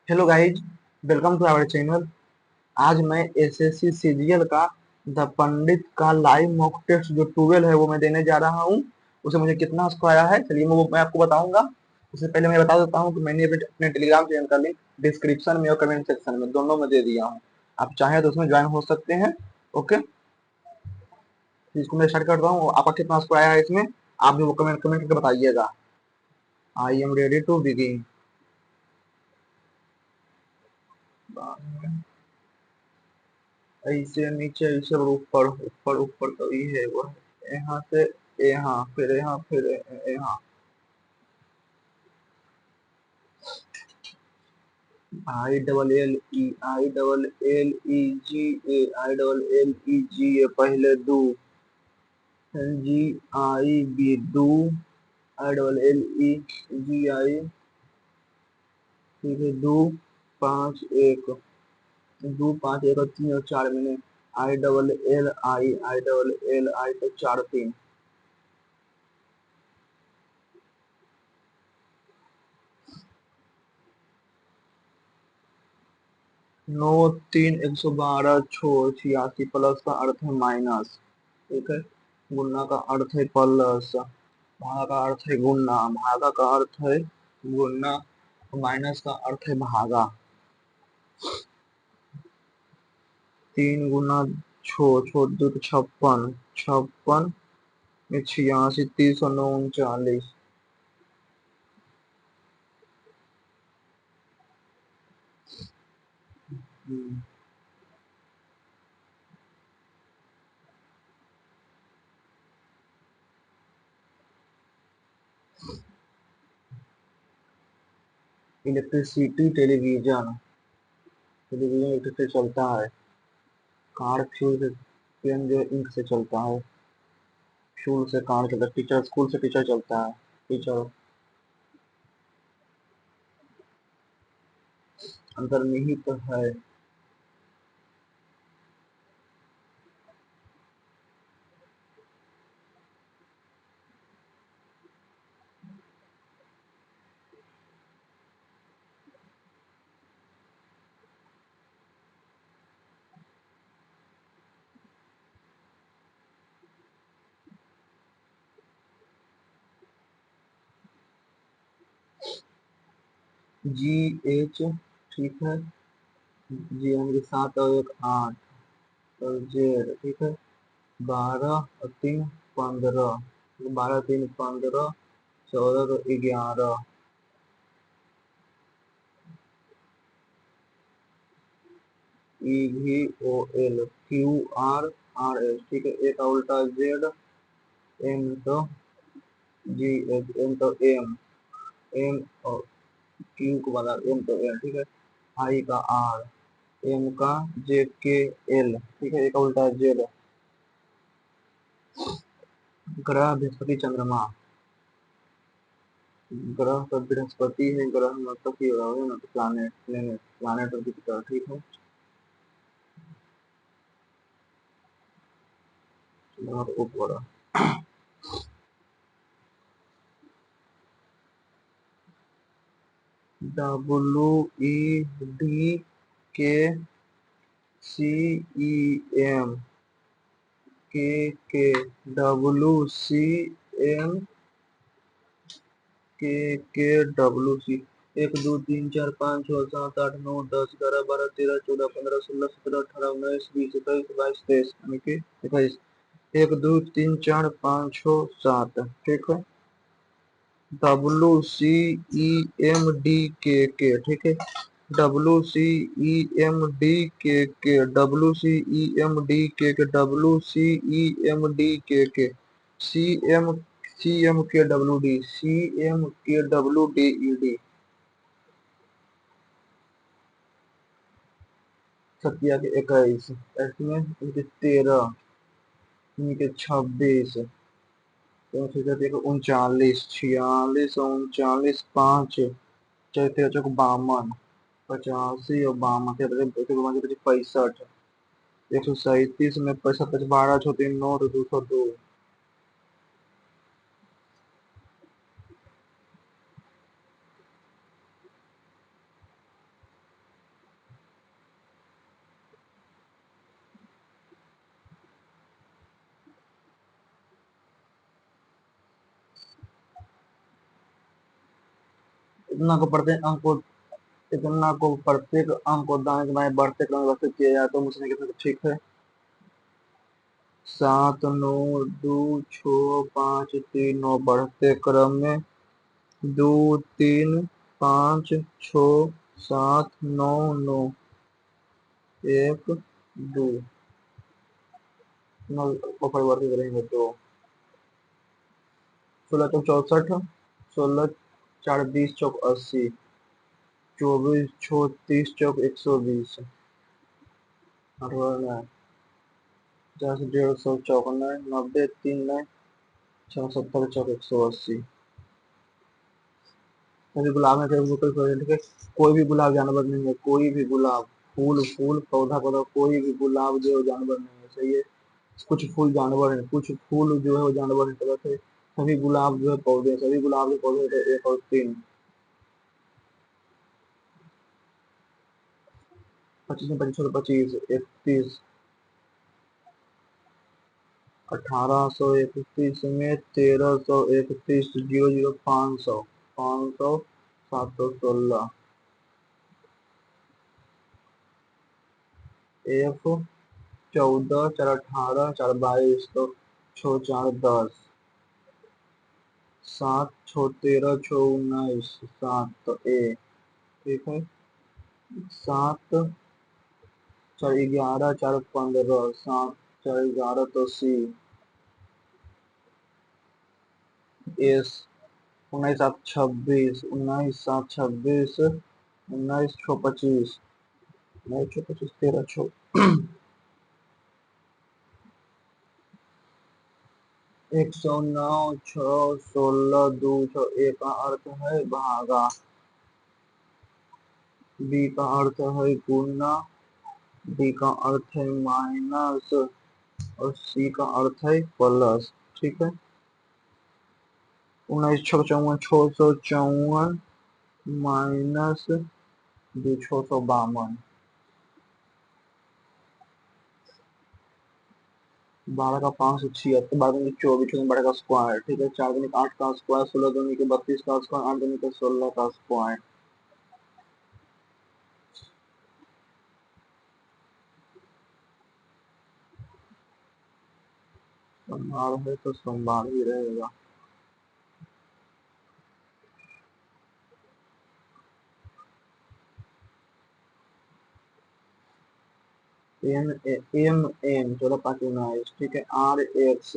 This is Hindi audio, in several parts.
Hello guys, welcome to our channel. आज मैं एसएससी सीजीएल का द पंडित का लाइव मॉक टेस्ट जो 12 है वो मैं देने जा रहा हूँ। उसे मुझे कितना स्कोर आया है चलिए वो मैं आपको बताऊंगा। उससे पहले मैं बता देता हूँ कि मैंने अपने टेलीग्राम चैनल का लिंक डिस्क्रिप्शन में और कमेंट सेक्शन में दोनों में दे दिया हूँ। आप चाहें तो उसमें ज्वाइन हो सकते हैं। ओके, तो इसको मैं स्टार्ट करता हूँ। आपका कितना स्कोर आया है इसमें आप भी वो कमेंट कमेंट करके बताइएगा। I am ready to begin. ऐसे नीचे ऐसे और ऊपर ऊपर ऊपर तो ये है वो यहाँ से यहाँ फिर यहाँ फिर यहाँ। आई डबल एल ई पहले दो जी आई बी दो आई फिर दो पाँच एक दो पाँच एक और तीन और चार मैंने आई डबल एल आई तो चार तीन 9 3 112 छो 86 प्लस का अर्थ है माइनस। ठीक है, गुणा का अर्थ है प्लस, भागा का अर्थ है गुणा, भागा का अर्थ है गुणा, माइनस का अर्थ है भागा। 3 गुना छो छो दो तो 56, 56 में 86, 339। इलेक्ट्रिसिटी टेलीविजन, टेलीविजन इलेक्ट्रिक से चलता है। कार फ्यूल से, पेन जो इंक से चलता है। फ्यूल से कार चलता है। टीचर स्कूल से टीचर चलता है। टीचर अंतर्निहित है। जी एच, ठीक है। जी यानी 7 और 1 8 और जेड, ठीक है। 12 और 3 15, 12 3 15, 14 तो 11। ई भी O L Q R R S, ठीक है। ए का उल्टा जेड, एम तो जी एच, एम तो एम, एम और क्यू को बता एम तो एल, ठीक है। आई का आर, एम का जे के एल, ठीक है। ए का उल्टा जेड। ग्रह बृहस्पति चंद्रमा, ग्रह तो बृहस्पति है। ग्रह मतलब की हो ना तो प्लानेट, प्लेनेट प्लानेट और जुपिटर, ठीक है। और ऊपर डब्लू ई डी के सी ई एम के डब्लू सी एम के डब्लू सी। 1 2 3 4 5 6 7 8 9 10 11 12 13 14 15 16 17 18 19 20 21 22 23 24 25 26 1 2 3 4 5 6 7, ठीक है। W C E M D K, ठीक है। W C E M D K W C E M D K W C E M D K C M K W D, C M K W D E D. Satya के 21, इसमें इनके 13, इनके 26, 39 46 39 5 चौथे चौक 52, 85 और 52 65, 137 में 65 12 छोटे 9 तो 202। इतना को प्रत्येक अंक को इतना को प्रत्येक अंक को दाएं बाएं बढ़ते क्रम में व्यवस्थित किया जाए तो मुझे कितना ठीक है। 7 9 2 6 5 3 9 बढ़ते क्रम में 2 3 5 6 7 9 9 1 2 9 को परिवर्तित करेंगे तो 16 चौक 64, 16 4 20 चौक 80, 24 छो 30 चौक 120, 50 150 चौक 90 3 670 चौक 180। सभी गुलाब में ठीक है। कोई भी गुलाब जानवर नहीं है, कोई भी गुलाब फूल फूल पौधा पौधा कोई भी गुलाब जो है जानवर नहीं है, सही है। कुछ फूल जानवर है, कुछ फूल जो है वो जानवर है, तरह से सभी गुलाब जो है पौधे, सभी गुलाब के पौधे थे 1 और 3। 25 में 25 25 31, 1831 में 1331 00 500 500 716 F 14 4 18 4 22 तो 6 4 10 7 6 13 6 19 7 तो A, ठीक है। 7 4 11 4 15 7 4 11 तो C S 19 7 26 19 7 26 19 6 25 19 6 25 13 6 109 6 16 2 6 A का अर्थ है भागा, B का अर्थ है गुना, D का अर्थ है माइनस और C का अर्थ है प्लस, ठीक है। 19 6 54 654 माइनस 2 652, 12 का 576, 12 दूनी 24, 12 का स्क्वायर, ठीक है। 4 दूनी 8 का स्क्वायर, 16 दूनी के 32 का स्क्वायर, 8 दूनी के 16 का स्क्वायर। सोमवार है तो सोमवार ही रहेगा। एम 14 5 19, ठीक है। आर एक्स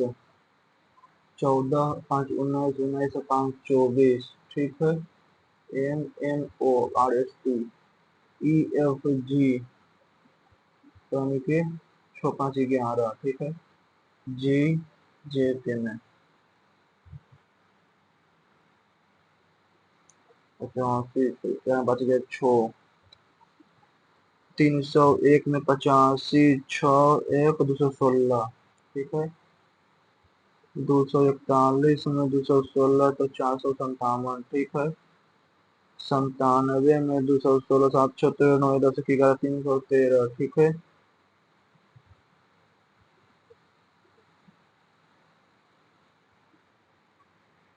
14 5 19 19 5 24, ठीक है। M N O R S T E F G यानी कि 6 5 11, ठीक है। जी जे के में 85, बच गए 6, 301 में 85, 6 1 216, ठीक है। 241 में 216 तो 457, ठीक है। 97 में 216 7 9 10 11 313, ठीक है।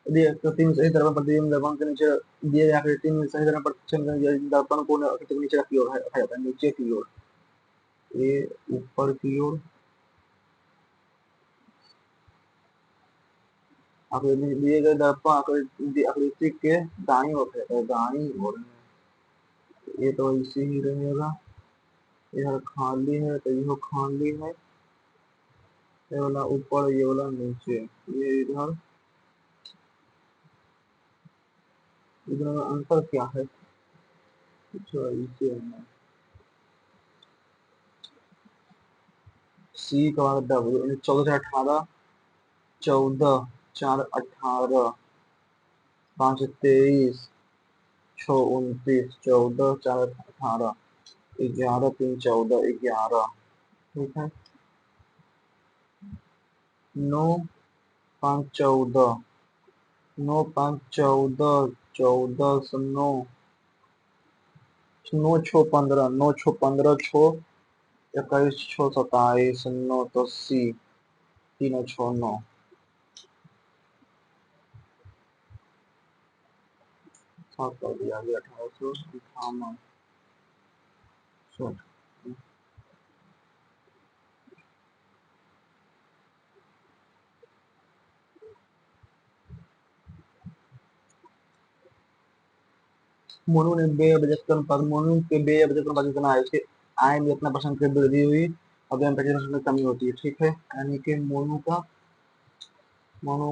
दिए तो 3 सही दर्पण प्रतिबिंब दर्पण के नीचे दिए गए आकृति में सही दर्पण प्रतिबिंब दर्पण को आकृति के नीचे की ओर रखा जाता है, नीचे की ओर, ये ऊपर की ओर। आकृति दिए गए दर्पण आकृति के दाईं ओर है, दाईं ओर ये तो इसी ही रहेगा। यह खाली है तो यह खाली है, ये वाला ऊपर ये वाला नीचे, ये इधर। इधर में अंतर क्या है, अच्छा इसे सी का बाद डब्ल्यू 14 से 18, 14 4 18 5 23 6 29 14 4 18 11 3 14 11, ठीक है। 9 5 14 9 5 14 14 से 9 9 6 15 9 6 15 6 21 6 27 9 तो सी 3 6 9 सात कर दिया गया 1858। मोनू ने बे बजट के अनुपात मोनू के बे बजट के अनुपात कितना है, उसके आय में इतना परसेंट की वृद्धि हुई और व्यय में 25% में कमी होती है। ठीक है, यानी कि मोनू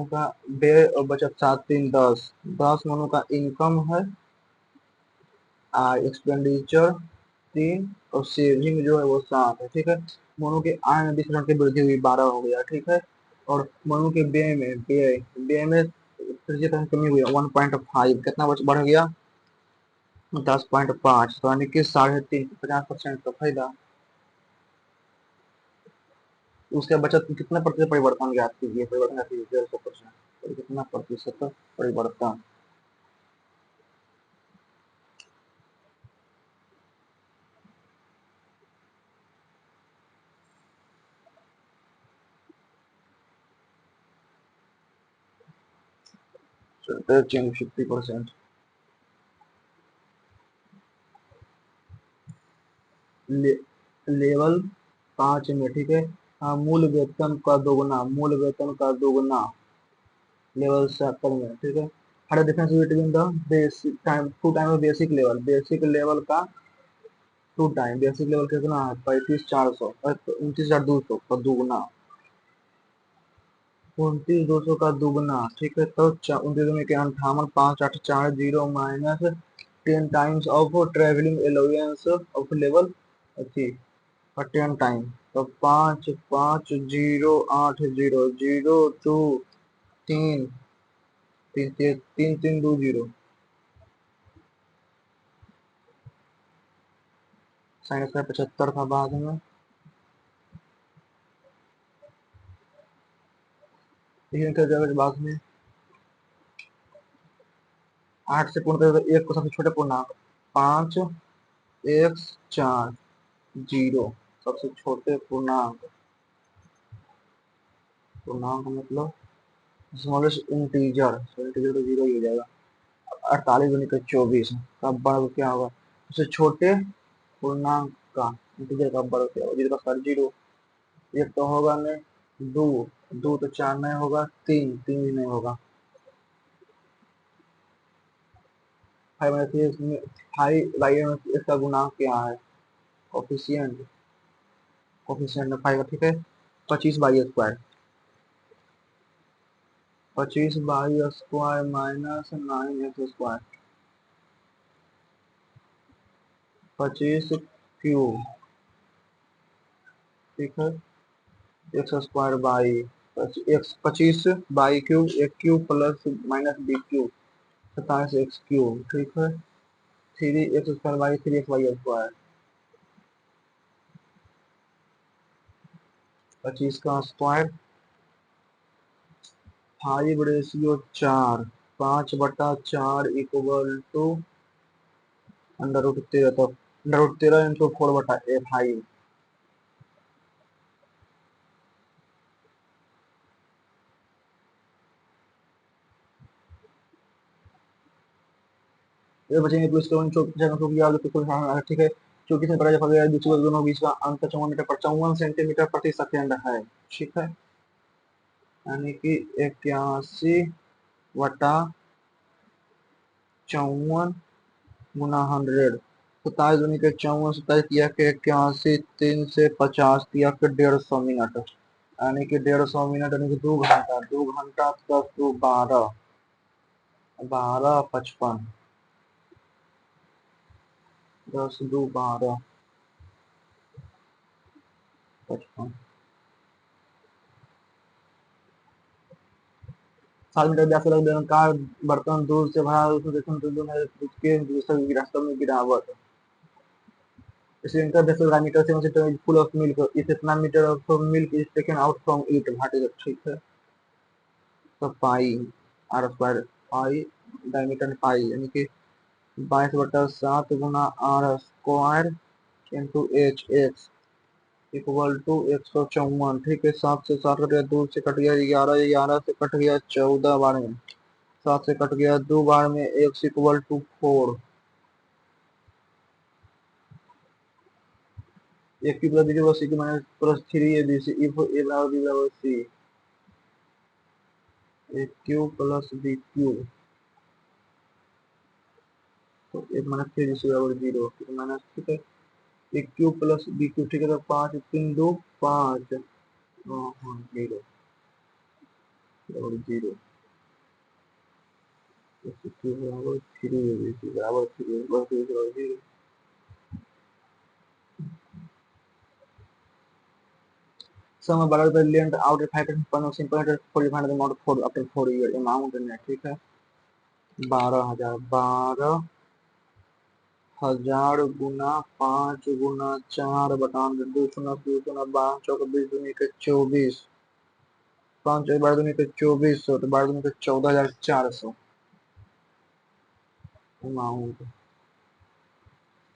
का बे और बचत 7 3 10 10 मोनू का इनकम है, एक्सपेंडिचर 3 और सेविंग जो है वो 7 है। ठीक है, मोनू के आय में 20% की वृद्धि हुई 12 हो गया। ठीक है, और मोनू के व्यय में 30% कमी हुई 1.5 कितना बढ़ गया 10.5, तो यानी कि 3.5 50% का फायदा। उसके बचत में कितना प्रतिशत परिवर्तन ज्ञात कीजिए, परिवर्तन ज्ञात कीजिए 150%, तो कितना प्रतिशत परिवर्तन। चेंज 50%। लेवल 5 में। ठीक है, मूल वेतन का दोगुना, मूल वेतन का दोगुना लेवल 7 में। ठीक है, हर difference between the basic time to time of basic level का टू टाइम बेसिक लेवल कितना है 35,400 29,200 का दुगना, 29,200 का दुगना। ठीक है, तो 29 में क्या 58,5,840 minus 10 times of travelling allowance of level अच्छी और 10 टाइम, तो 5,5,0,8,0,0,2 3,3,2,0 साइंस का 75 था बाद में। बाद में 8 से पूर्ण करें तो 1 को सबसे छोटे पूर्णांक 5 एक्स 4 जीरो सबसे छोटे पूर्णांक, पूर्णांक मतलब स्मॉलेस्ट इंटीजर, इंटीजर तो जीरो ही हो जाएगा। 48 गुणित 24 का वर्ग क्या होगा, सबसे छोटे पूर्णांक का इंटीजर का वर्ग क्या होगा, जीरो का जीरो, एक तो होगा नहीं, दो दो तो 4 नहीं होगा, तीन तीन भी नहीं होगा, 5 इसका गुणांक क्या है, कोफिशिएंट, कोफिशिएंट में 5। ठीक है, 25/² 25/² माइनस 9x², 25 क्यूब। ठीक है, x² बाई एक्स 25/³ एक cube plus minus b³ 27x³। ठीक है, 3x² 3x² 25 का स्क्वायर 5/4 5/4 इक्वल टू √13, तो √13 इंटू 4/5। ये बचेंगे प्लस ठीक है, चूंकि इसमें पता चला दूसरे दोनों बीच का अंतर 54 सेंटीमीटर प्रति सेकेंड है। ठीक है, यानी कि 81/54 गुना 100, 27 दूनी के 54, 27 तिया के 81, 3 से 50 तिया के 150 मिनट, यानी कि 150 मिनट यानी कि 2 घंटा, 2 घंटा 10 2 12 12 55 10 2 12 55 7 मीटर व्यास वाला बेलनाकार बर्तन दूर से भरा, उसमें देखो के दूसरे रास्ते में गिरावट, इसलिए इनका बेसल मीटर से फुल ऑफ मिल्क, इस इतना metre of milk is taken out from it what is. ठीक है, तो पाई r² पाई डायमीटर पाई, यानी कि 22/7 गुना r² into H X equal to 154। ठीक है, 7 से 7 कट गया, 2 से कट गया 11, 11 से कट गया 14 12, 7 से कट गया, 2 बार में x इक्वल टू 4, a cube plus b cube c minus plus 3abc if a बराबर b बराबर c, a cube plus b cube तो एक माइनस 3 बराबर 0, माइनस, ठीक है, A cube plus B cube, ठीक है, तो 5 3 2 5, हाँ 0 बराबर 0, क्यूब बराबर 3 बराबर 3 बराबर 0। Sum of borrowed brilliant out factor for simple for find the amount for after 4 year amount है, ठीक है, 12,000, 12,000 गुना 5 गुना 4 बटा 2 गुना 2 गुना 12 चौक 20 दूनी के 24, 5 12 दूनी के 2400, तो 12 दूनी के 14,400 amount.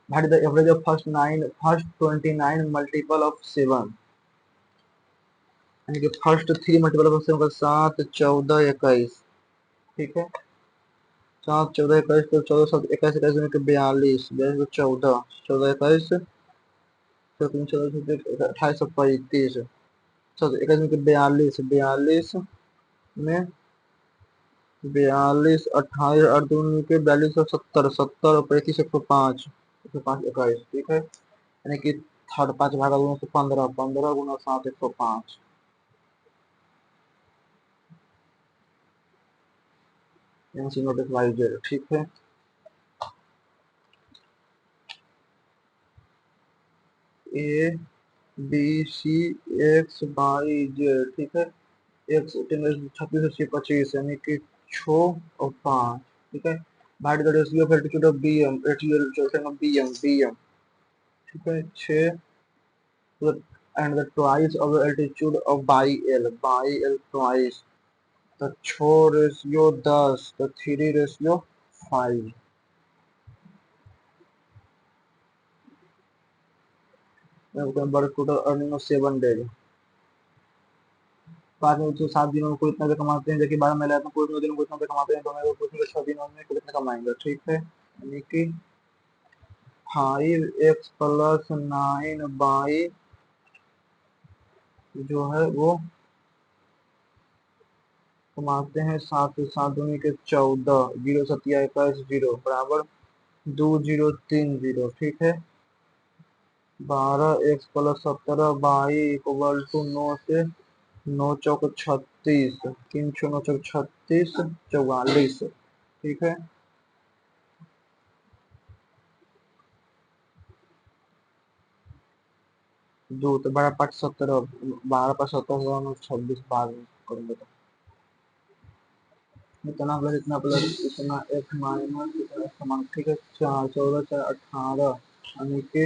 What is the average of first 29 multiple of 7, यानी कि फर्स्ट 3 मल्टीपल ऑफ 7 का 7 14 21, ठीक है, 7 14 21, तो 14 7 21 21 में 42 42 को 14 14 21 तो 3 14 28 35 7 21 में 42 42 में 42 28 और 2 में 42 और 70 70 और 35 105 105 21, ठीक है, यानी कि थर्ड 5 भागा 2 से 15 15 गुना 7 105, नोटिस वाइज, ठीक है, A B C X Y Z, ठीक है, एक्स 36 80 25 यानी कि 6 और 5, ठीक है, भाट the ratio of altitude of B M B M, ठीक है, 6 and the twice of the altitude of by L twice, तो 6 रेशियो 10 तो 3 रेशियो 5, बड़े टोटल अर्निंग ऑफ 7 डेज, 5 में से 7 दिनों में कोई इतना कमाते हैं, देखिए 12 महीने में कोई दिनों को इतना कमाते हैं, तो मेरे को 6 दिनों में कितना कमाएंगे, ठीक है, यानी कि 5x प्लस 9 जो है वो कमाते हैं 7 7 दूनी के 14 0 सतिया 21 0 बराबर 2030, ठीक है, 12x plus 17 by equal to 9 से 9 चौक 36 3 6 9 चौक 36 44, ठीक है, 2 तो 12 5 17 12 5 17 26 बाद करेंगे तो इतना प्लस इतना प्लस इतना x माइनस इतना समान, ठीक है, 4 14 4 18 यानी कि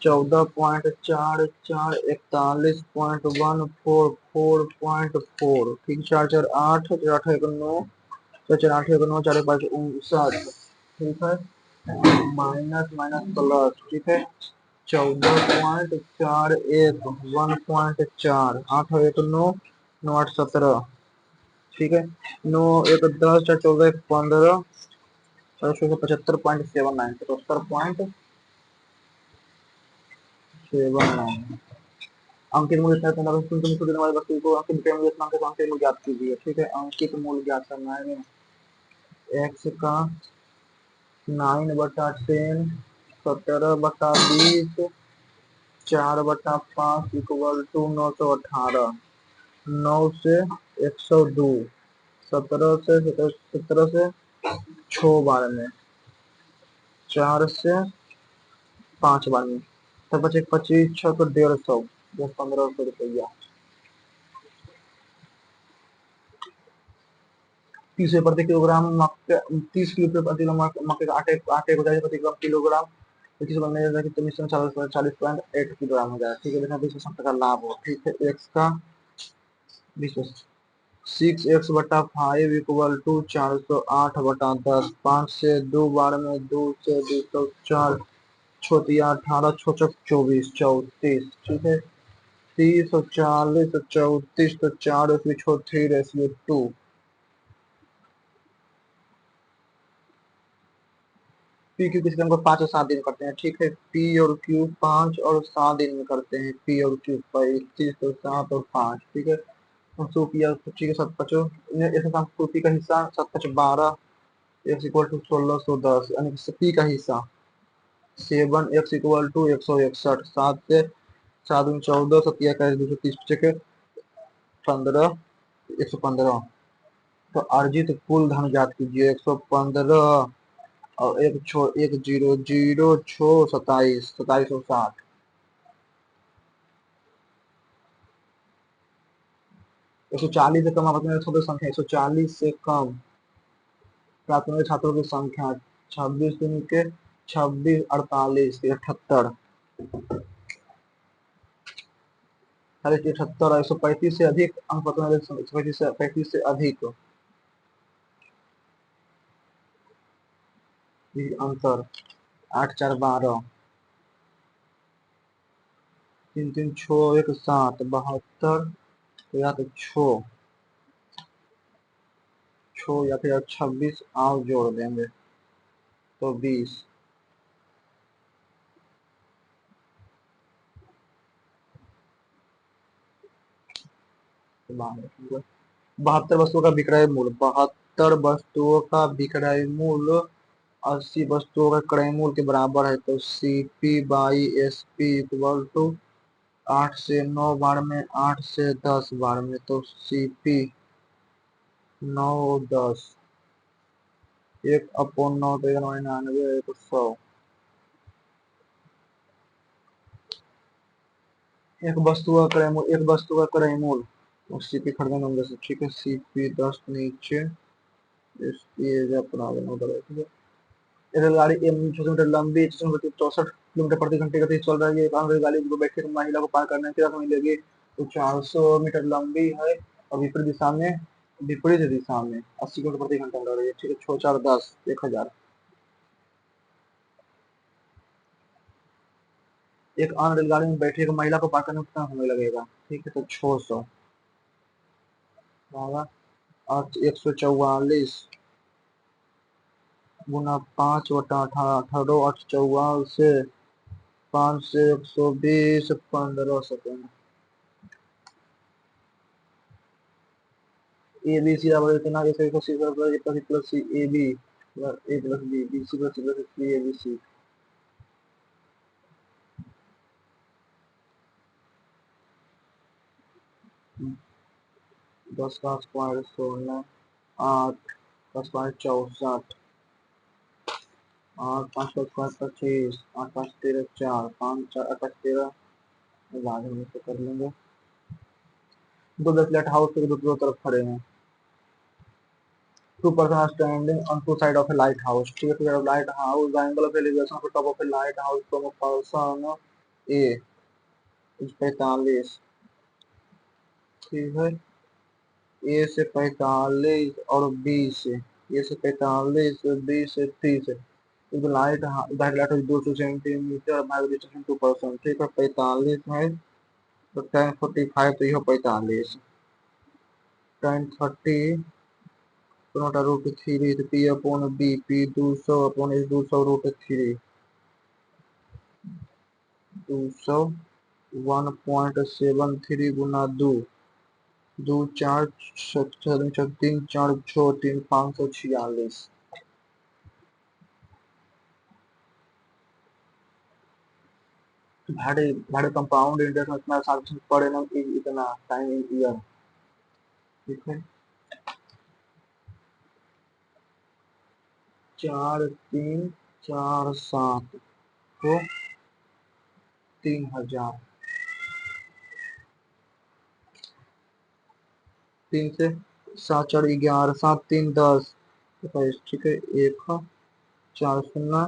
14.44 41.14 ठीक, 4 4 8 4 8 1 9 4 4 8 1 9 4 5 59, ठीक है, माइनस माइनस प्लस, ठीक है, 14.41 1.4 8 1 9 9 8 17, ठीक है, 9 1 10 4 14 1 15 75.79 75.79 अंकित मूल्य हमारी वस्तु को अंकित मूल्य अंकित मूल्य ज्ञात कीजिए, ठीक है, अंकित मूल्य ज्ञात करना है, एक्स का 9/10 17/20 4/5 इक्वल टू 918, 9 से 102 17 से 17 से 6 बार में 4 से 5 बार में, तब बचे 25 6 तो 150 1500 रुपया, 30 रुपये प्रति किलोग्राम 30 किलो प्रति मक्के का आटे आटे को जाए प्रति किलोग्राम 25 बनने की मिश्रण 40.8 किलोग्राम हो जाए, ठीक है, बिना 20% का लाभ हो, ठीक है, एक्स का 6x बटा 5 इक्वल टू 408/10 5 से 2 बार में 2 से 204 छोटिया 18 छोचक 24 34, ठीक है, 30 और 40 और 34 तो 4:3:2। पी क्यू किसी को 5 और 7 दिन करते हैं, ठीक है। पी और क्यू 5 और 7 दिन में करते हैं। पी और क्यू 35 और 7 और 5, ठीक है। सो पी और ठीक है, 7 पचो ऐसे पी का हिस्सा 7×5 = 12, x = 1610, यानी कि पी का हिस्सा 7 x = 161, 7 से 7×14, 7×1 = 230, ठीक है। 15, 115। तो अर्जित कुल धन ज्ञात कीजिए। 115 और एक 0, 0, 6, 27, 2760। 140 से कम अपने छात्रों की संख्या, 140 से कम प्राथमिक छात्रों की संख्या 26 दिन के 26, 48, 78, 78, 135 से अधिक अंक, 135 से अधिक अंतर। 8×4 = 12, 3×3 = 6, 1 7, 72, या तो 6 या फिर 26 और जोड़ देंगे तो 20। 72 वस्तुओं का विक्रय मूल्य, 72 वस्तुओं का विक्रय मूल्य 80 वस्तुओं का क्रय मूल्य के बराबर है। तो CP/SP = 8 से 9 बार में, 8 से 10 बार में, तो CP 9 और 10, 1/9 तो 99, 100। एक वस्तु का क्रय मूल्य, तो CP खरीदने होंगे से, ठीक है। CP 10 नीचे, रेलगाड़ी 600 मीटर लंबी, 64 किलोमीटर प्रति घंटे गति चल रही है। रेलगाड़ी को बैठे महिला को पार करने के समय लगे तो 400 मीटर लंबी है और विपरीत दिशा में 80 किलोमीटर प्रति घंटा लग रही है, ठीक है। 6 4 10, 1000। एक अन्य रेलगाड़ी में बैठे एक महिला को पार करने में कितना समय लगेगा, ठीक है। तो 600 और 144 गुना 5/18, 18, 8 से 5 से 120, 15 सेकेंड। ए बी सी बराबर कितना, जैसे C plus C A B A plus B, B C plus C A B C. दस का स्क्वायर 16, 8 का स्क्वायर 64, 8 5 का स्क्वायर 25, 8 5 13 4, 5 4 8 13, बाद में से कर लेंगे। दो 10 लाइट हाउस के दोनों तरफ खड़े हैं। Two person are standing on two side of a lighthouse. ठीक है, तो lighthouse, the angle of elevation of the top of a lighthouse from a person A is 45, ठीक है। ए से 45 और बी से, ए से 45, बी से 30, तो light light 200 centimetre by distance 2%, ठीक है। 45 है तो 1045, तो यह 45 1030 √3, तो P/B, P 200/200 √3, 1.73 गुना 2, 2 4 3 4 6 3 546। भाड़े भाड़े कंपाउंड इंटरेस्ट में इतना साल पड़े ना, इतना टाइम इन ईयर, ठीक है। 4347 को 3000, 3 से 7 4 11, 7 3 10, ठीक है। 1 4 0,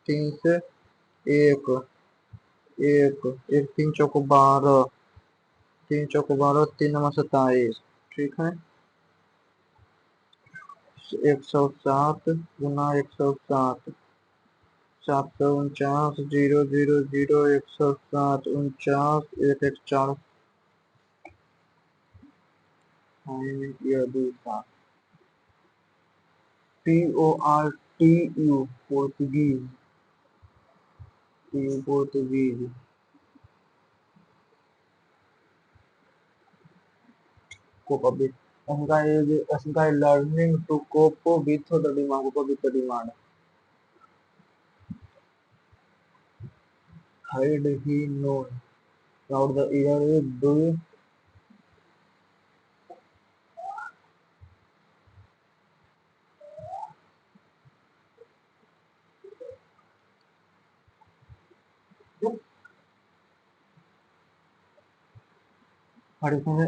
3 से 1 1 1 3 चौको 12, 3 चौको 12, 3 9 27, ठीक है। 107 गुना 107, 749, 0 0 0 107, 49, 1 1 4 Portuguesa. Portu, Portuguese. Portuguese. Cope up with. Async learning to cope with the demand. Cope with the demand. Had he known. Now the year do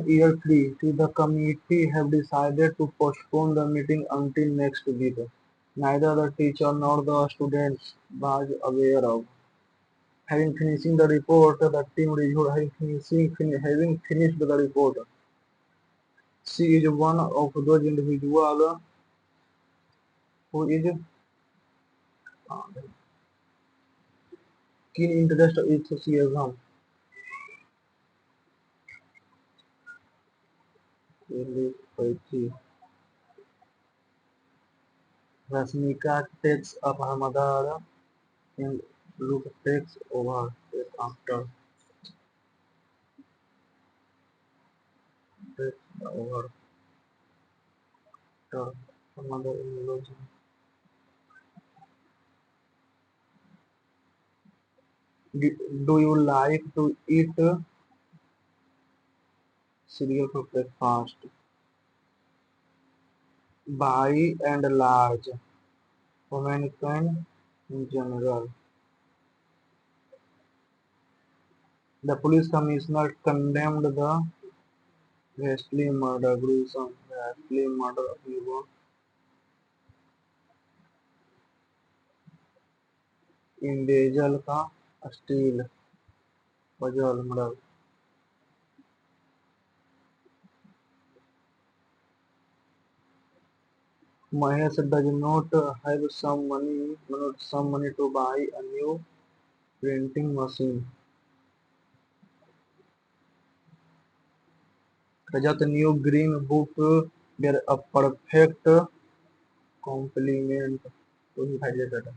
year 3. See, the committee have decided to postpone the meeting until next week. Neither the teacher nor the students was aware of. Having finishing the report, the team reviewed having finished the report. She is one of those individuals who is uh, keen interest in socialism. Rasmika takes up her mother and Luke takes over it after takes over her mother-in-law. Do you like to eat cereal for breakfast? By and large, American in general. The police commissioner condemned the ghastly murder of Hugo इंडेजल का steel puzzle murder. Mahesh does not have some money to buy a new printing machine. Rajat new green book were a perfect complement to his hydrated.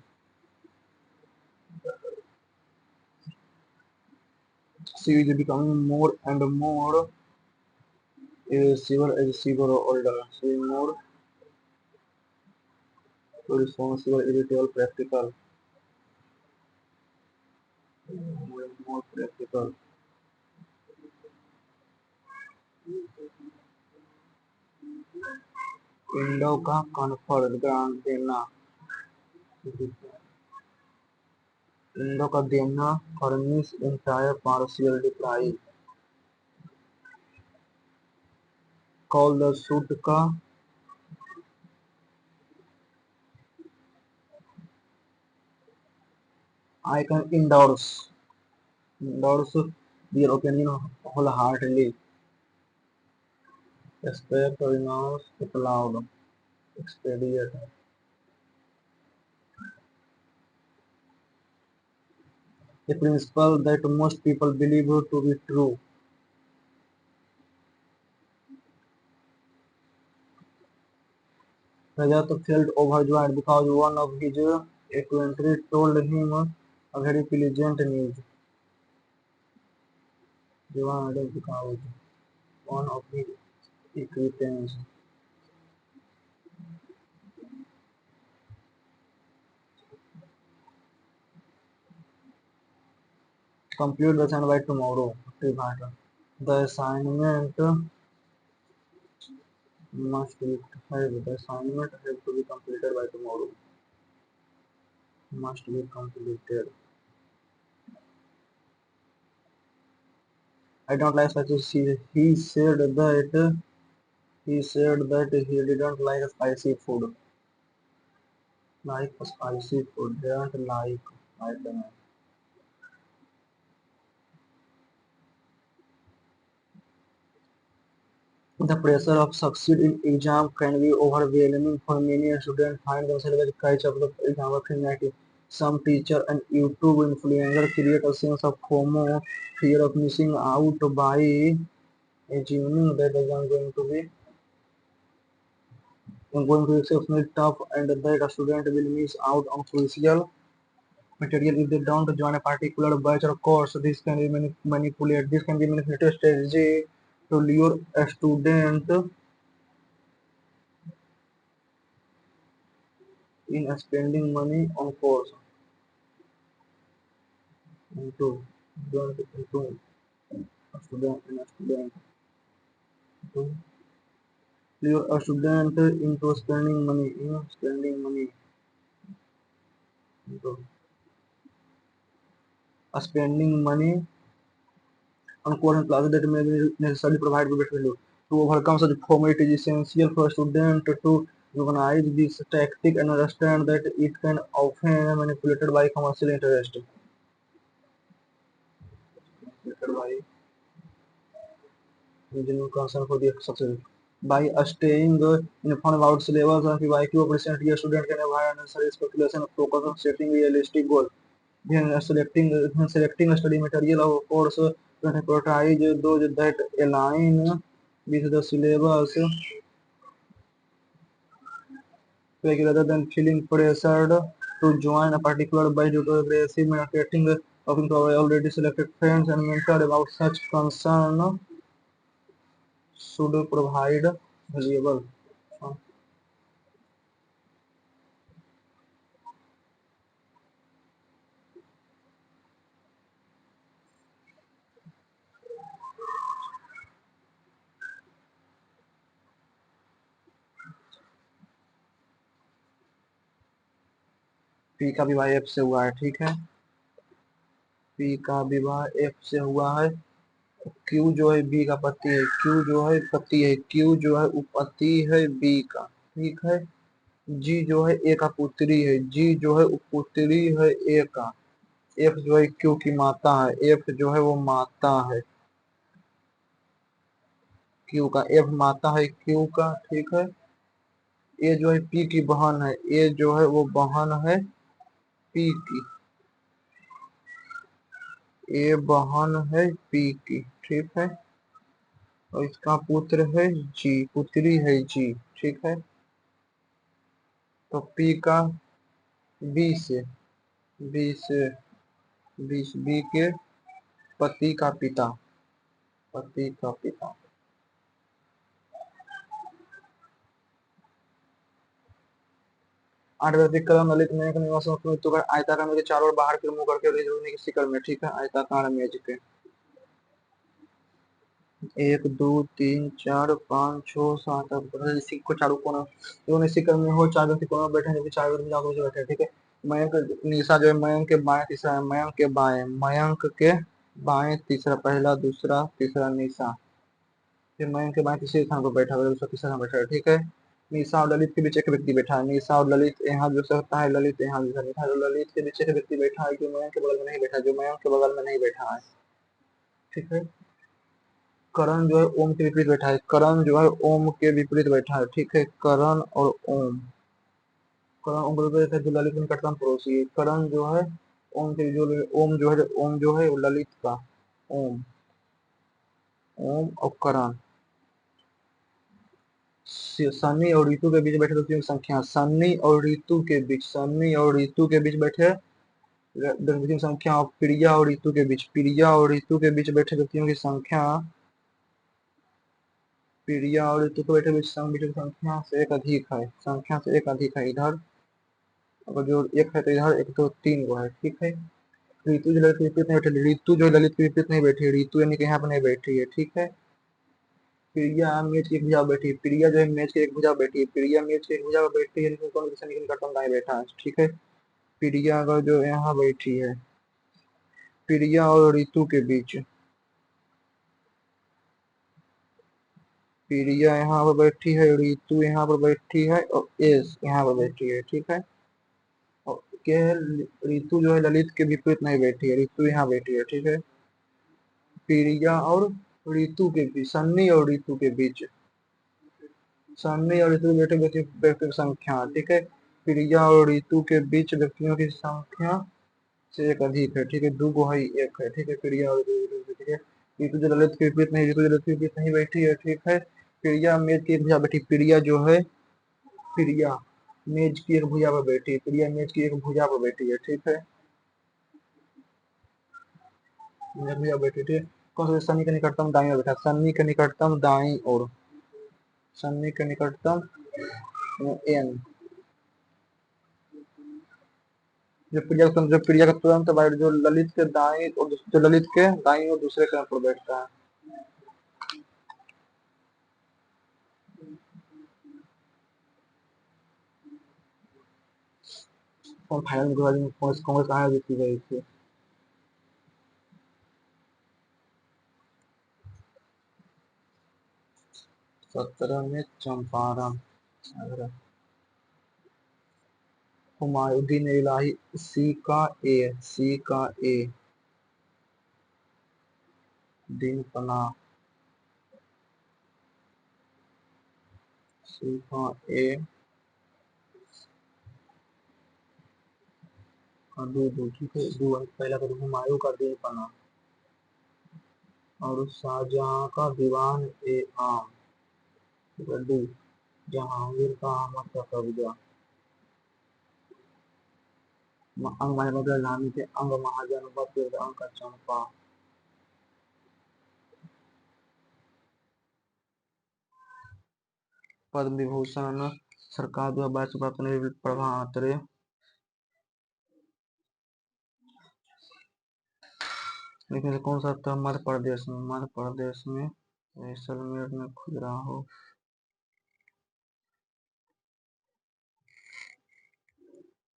She is becoming more and more civil as she grows older. She is more responsible, irritable, practical, more and more practical. Indo का कन्फर्ड ग्रांड देना इंडो का देना furnish entire partial reply call the suit का I can endorse their opinion wholeheartedly expect renounce applaud expedite a principle that most people believe to be true. Rajat felt overjoyed because one of his acquaintances told him a very pleasant news. Joyed because one of his acquaintances complete the assignment by tomorrow. The assignment must be the assignment have to be completed by tomorrow. Must be completed. I don't like such a he said that he didn't like spicy food. Like spicy food. Didn't like I don't know. The pressure of succeed in exam can be overwhelming for many students find themselves catch up the exam anxiety. Some teacher and YouTube influencer create a sense of fear of missing out by assuming that the exam is going to be. going to be exceptionally tough and that a student will miss out on crucial material if they don't join a particular batch or course. This can be manipulated. This can be manipulated strategy to lure a student in spending money on course into into a student to lure a student into spending money into spending money on course and classes that may be necessarily provided with value. To overcome such format, it is essential for a student to recognize this tactic and understand that it can often be manipulated by commercial interest. Manipulated by genuine concern for the success. By staying informed about syllabus and PYQ present, a student can avoid unnecessary speculation and focus on setting realistic goals. When selecting a study material or course, prioritize those that align with the syllabus rather than feeling pressured to join a particular batch due to aggressive marketing. Talking to our already selected friends and mentor about such concern should provide valuable. P का विवाह एफ से हुआ है, ठीक है। पी का विवाह एफ से हुआ है। क्यू जो है बी का पति है, क्यू जो है पति है, क्यू जो है उपपति है बी का, ठीक है। जी जो है ए का पुत्री है, जी जो है उपपुत्री है ए का। एफ जो है क्यू की माता है, एफ जो है वो माता है क्यू का, एफ माता है क्यू का, ठीक है। ए जो है पी की बहन है, ए जो है वो बहन है पी की, ए बहन है पी की, ठीक है। और इसका पुत्र है जी, पुत्री है जी, ठीक है। तो पी का बी से बी से बी के पति का पिता, पति का पिता। आठ क्रम ललित में निवासों मृत्यु कर आयताकार मेज के चारों ओर बाहर के मुंह करके रोने की शिकल में, ठीक है। आयताकार मेज के 1 2 3 4 5 6 7 8 इसी को चारों कोना दोनों इसी क्रम में हो, चार व्यक्ति कोना बैठे हैं, चार व्यक्ति जाकर से बैठे हैं, ठीक है। मयंक निशा जो है मयंक के बाएं तीसरा है, मयंक के बाएं तीसरा, पहला दूसरा तीसरा निशा, फिर मयंक के बाएं तीसरे स्थान पर बैठा हुआ है, दूसरा तीसरा बैठा है, ठीक है। निशा और ललित के बीच एक व्यक्ति बैठा है, निशा और ललित यहाँ जो सकता है, ललित यहाँ जो सकता है, ललित के बीच एक व्यक्ति बैठा है जो मयंक के बगल में नहीं बैठा, जो मयंक के बगल में नहीं बैठा है, ठीक है। करण जो है ओम के विपरीत बैठा है, करण जो है ओम के विपरीत बैठा है, ठीक है। करण और ओम, करण ओम के विपरीत है जो ललित के निकटतम पड़ोसी है। करण जो है ओम के जो ओम जो है ललित का, ओम ओम और करण। सन्नी और ऋतु के बीच बैठे व्यक्तियों की संख्या, सन्नी और ऋतु के बीच, सन्नी और ऋतु के बीच बैठे व्यक्तियों की संख्या, और प्रिया और ऋतु के बीच, प्रिया और ऋतु के बीच बैठे व्यक्तियों की संख्या, प्रिया और ऋतु के बैठे बीच संख्या से एक अधिक है, संख्या से एक अधिक है। इधर अगर जो एक है तो इधर एक दो तीन गो है, ठीक है। ऋतु जो ललित के विपरीत नहीं बैठी, ऋतु जो ललित के विपरीत नहीं बैठी, ऋतु यानी कि यहाँ पर नहीं बैठी है, ठीक है। प्रिया मेज की एक भुजा बैठी, प्रिया जो है मेज के एक भुजा बैठी है, प्रिया मेज के एक भुजा पर बैठी है, लेकिन कौन किसी निकटतम दाएं बैठा है, ठीक है। प्रिया अगर जो यहाँ बैठी है, प्रिया और ऋतु के बीच, प्रिया यहाँ पर बैठी है, ऋतु यहाँ पर बैठी है और एस यहाँ पर बैठी है, ठीक है। और क्या है, ऋतु जो है ललित के विपरीत नहीं बैठी है, ऋतु यहाँ बैठी है, ठीक है। प्रिया और ऋतु के बीच, सन्नी और ऋतु के बीच, सन्नी और ऋतु बैठे व्यक्तियों की संख्या, ठीक है। प्रिया और ऋतु के बीच व्यक्तियों की संख्या से एक अधिक है, ठीक है। दो गो है एक है, ठीक है। प्रिया और ऋतु, ठीक है। ऋतु जो ललित के विपरीत नहीं, ऋतु जो ललित के विपरीत नहीं बैठी है, ठीक है। प्रिया मेज की एक भुजा बैठी, प्रिया जो है प्रिया मेज की एक भुजा पर बैठी है, प्रिया मेज की एक भुजा पर बैठी है, ठीक है। भुजा बैठी, ठीक है। कौन सा सन्नी के निकटतम दाई ओर बैठा, सन्नी के निकटतम दाई ओर, सन्नी के निकटतम एन, जो प्रिया का तुरंत बाहर, जो ललित के दाई और जो ललित के दाई और दूसरे क्रम पर बैठता है। और फाइनल में कांग्रेस कहाँ जीती गई थी। 17 में चंपारण। हुमायूद्दीन इलाही, सी का ए, सी का ए, दीन पनाह, सी का ए, दो, ठीक है, दो पहला कदम हुमायूं का दीन पनाह, और शाहजहां का दीवान ए आम, डी, जहांगीर का अहमद का कब्जा, अंग महाजन नामी थे, अंग महाजन अंग का चंपा, पद्म विभूषण सरकार द्वारा 22 प्राप्त होने प्रभा अत्रे, लेकिन से कौन सा था, मध्य प्रदेश में, मध्य प्रदेश में जैसलमेर में खजुराहो।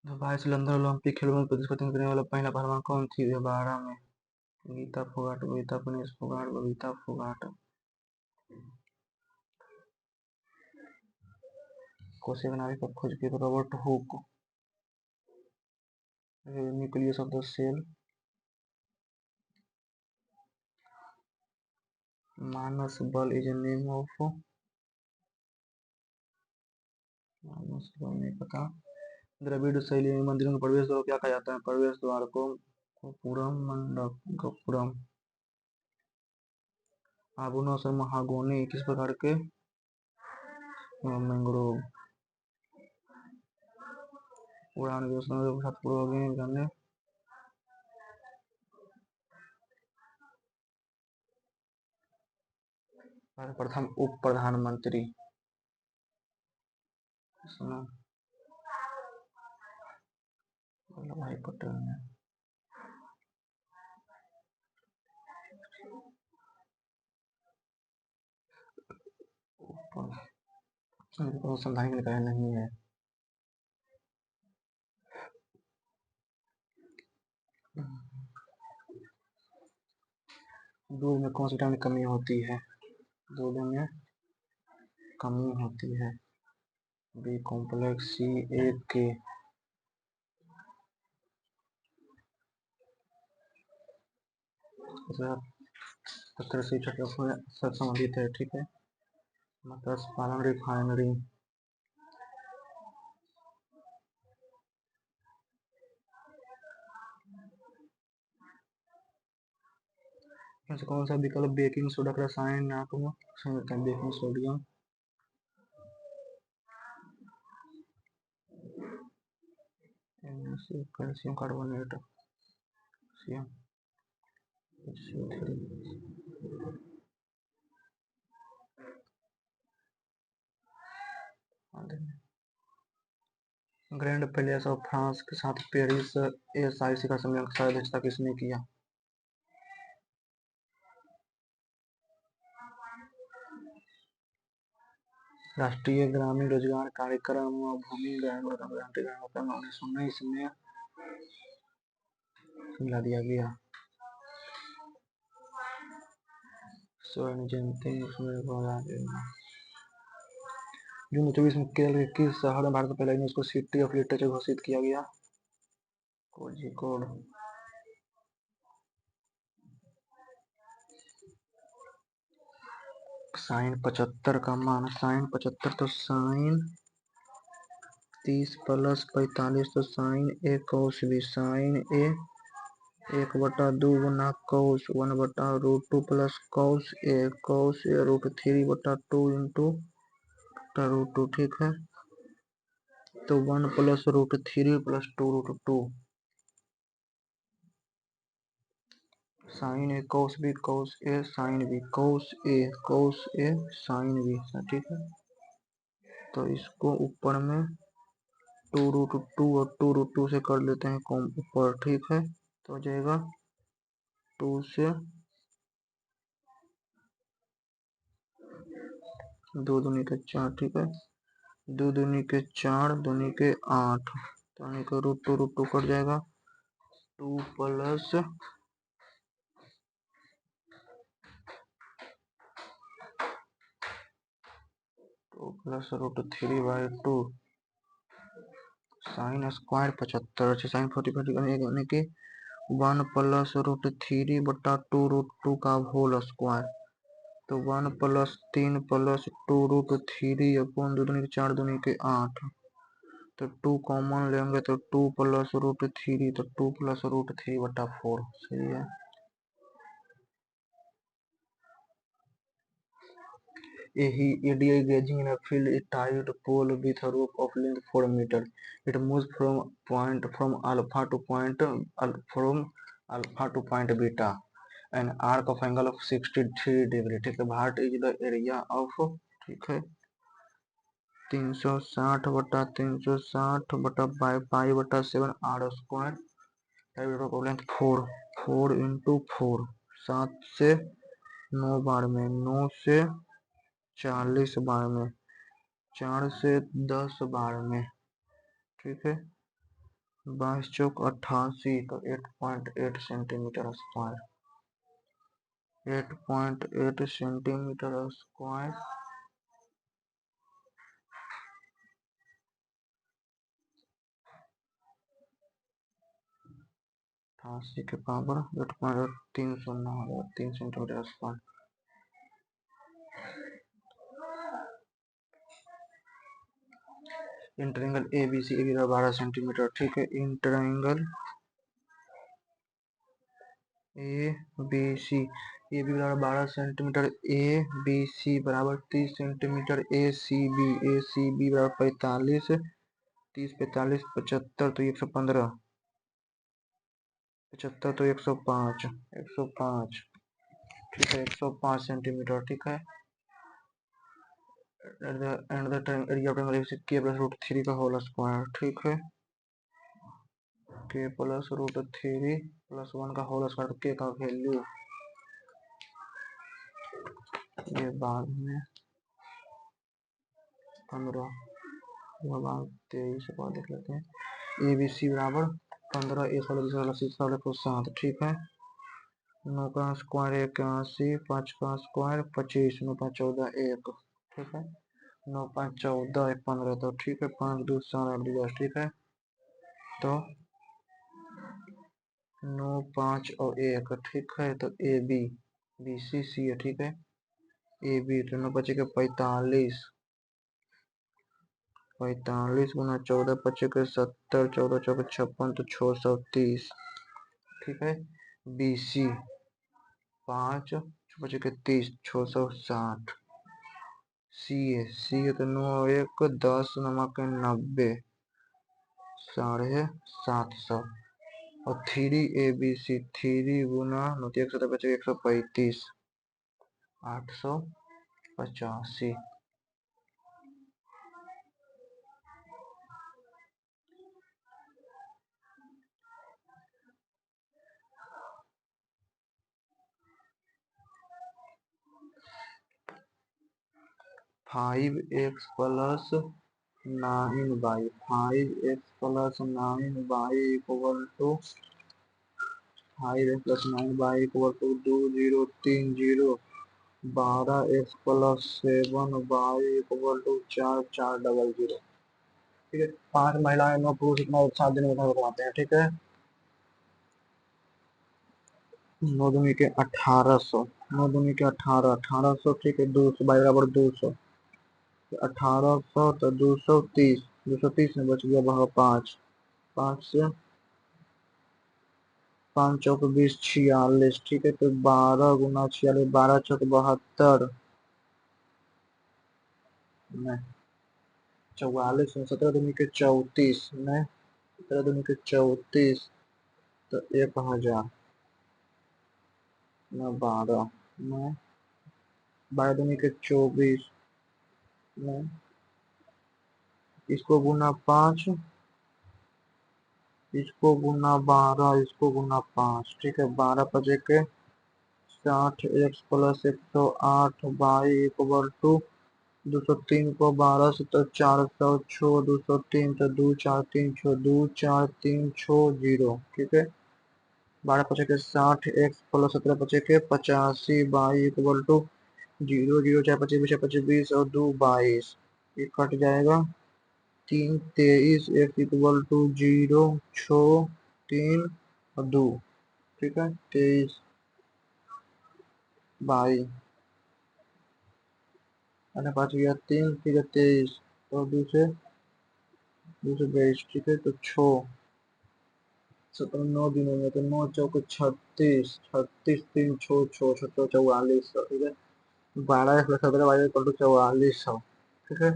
बाईस लंदन ओलंपिक खेलों में प्रतिस्पर्धा करने वाला पहला पहलवान कौन थी 2012 में, गीता फोगाट, बबीता पनीस फोगाट, बबीता फोगाट। कोशिका नाभिक पर खोज की Robert Hooke, nucleus of the cell, मानस बल इज ए नेम ऑफ, मानस बल नहीं पता। द्रविड़ शैली में मंदिरों के प्रवेश द्वार को क्या कहा जाता है, प्रवेश द्वार को गोपुरम, मंडप, गोपुरम। आबूनस और महागोनी किस प्रकार के, मैंग्रोव। उड़ान पूर्व करने, प्रथम उप प्रधानमंत्री, वल्लभ भाई पटेल ने। संधाई निकाय नहीं है। दूध में कौन सी विटामिन की कमी होती है, दूध में कमी होती है, बी कॉम्प्लेक्स, सी ए के। से संबंधित है, ठीक है। मत्स्य पालन रिफाइनरी, कौन सा विकल्प बेकिंग सोडा का रसायनात्मक संरचना, baking sodium, calcium carbonate, grand palace of France के साथ पेरिस एसआई शिखर सम्मेलन की अध्यक्षता किसने किया, राष्ट्रीय ग्रामीण रोजगार कार्यक्रम भूमि गारंटी कार्यक्रम 1919 में मिला दिया गया। स्वर्ण जयंती जून 24 में केरल के किस शहर में भारत का पहला यूनेस्को सिटी ऑफ लिटरेचर घोषित किया गया, कोझिकोड। साइन 75 का मान, साइन 75 तो साइन 30 प्लस 45 तो साइन ए कौस भी, साइन ए 1/2 गुना cos 1/√2 plus cos A √3/2 into √2, ठीक है। तो 1 plus root 3 plus 2 root 2 sine A cos B cos A sine B cos A sine B, ठीक है। तो इसको ऊपर में 2 रूट 2 और 2 रूट 2 से कर लेते हैं कॉम ऊपर, ठीक है। तो हो जाएगा 2 से 2 दूनी के 4, ठीक है। 2 दूनी के 4 दूनी के 8, तो रूट टू कट जाएगा। 2 plus root 3 by 2 sine square 75 sine 40 यानी कि 1 प्लस रूट 3 बटा 2 रूट 2 का होल स्क्वायर। तो 1 प्लस 3 प्लस 2 रूट 3 अपॉन 2 दूनी के 4 दूनी के 8, तो 2 कॉमन लेंगे तो 2 प्लस रूट 3, तो 2 प्लस रूट 3 बटा 4, सही है। A deer gazing in a field is tied pole with a rope of length 4 meters. It moves from alpha to point beta, an arc of angle of 63 degree. ठीक है, भाट इज द एरिया ऑफ, ठीक है, 360 बटा 360 बटा पाई बटा 7 आर स्क्वायर 4 इंटू 4, 7 से 9 बार में, 9 से 40 बार में, 4 से 10 बार में, ठीक है। 22 चौक 88, तो 8.8 सेंटीमीटर स्क्वायर, 8.8 सेंटीमीटर स्क्वायर। 88 के power 8.8, 3 centimetre square. In triangle A B C 12 centimetre, ठीक है। इंटरएंगल A B C A B बराबर 12 सेंटीमीटर, ए बी सी बराबर 30 सेंटीमीटर, ए सी बी बराबर 45, 30 45 75, तो 115, 75 तो 105, 105, ठीक है, 105 सेंटीमीटर, ठीक है। And the area of triangle के प्लस रूट 3 का होल स्क्वायर, ठीक है। के प्लस रूट 3 प्लस 1 का होल स्क्वायर, के का वैल्यू ये बाद में 15, 23 बाद देख लेते हैं। ए बी सी बराबर 15, 7, ठीक है। 9 का स्क्वायर 81, 5 का स्क्वायर 25, 9 5 14 1, ठीक है। 9 5 14 15, तो ठीक है, 5 2 7 ठीक है। तो 9 5 और 1, ठीक है। तो ए बी बी सी सी है, ठीक है। ए बी तो 9 बचे के 45, 45 गुना 14 बचे के 70, 14 चौके 56, तो 630, ठीक है। बी सी 5 बचे के 30, 660। सी है तो 9 1 10 नमक 90, 750। और 3 ए बी सी 3 गुना 9 170 बचे 135, 885। 5x plus 9y, 5x plus 9y equal to 5x plus 9y equal to 2030। 12x plus 7y equal to 4400, ठीक है। 5 महिलाएं 9 पुरुष इतना 7 दिन में कमाते हैं, ठीक है। 9 दूनी के 1800, 9 दूनी के 18, 1800, ठीक है। 200 बराबर 200, 1800 तो 230, 230 में बच गया वह 5, 5 से 5 चौक 20 46, ठीक है। तो 12 गुना 46, 12 चौक 72, 44 में 17 दूनी के 34 में 17 दूनी के 34 तो 1000 में 12 में 12 दूनी के 24 में इसको गुना 5, इसको गुना 12, इसको गुना 5। ठीक है, 12 पचे के 60 x plus 108 Y equal to 203 को 12 से तो 406 203 तो 2436 24360। ठीक है, 12 पचे के 60 x प्लस 17 पचे के 85 वाई इक्वल टू 0 0 4 25 25 20 और 2 22। ये कट जाएगा 3 23 x इक्वल टू 0 6 3 और 2। ठीक है, 23 22 मैंने 5 गया 3 ठीक है 23 और दूसरे 22। ठीक है, तो 6 17 9 दिनों में तो 9 चौक 36 36 3 6 6 6 4400। ठीक है, 12 प्लस 17 वाई इक्वल टू 4400। ठीक है,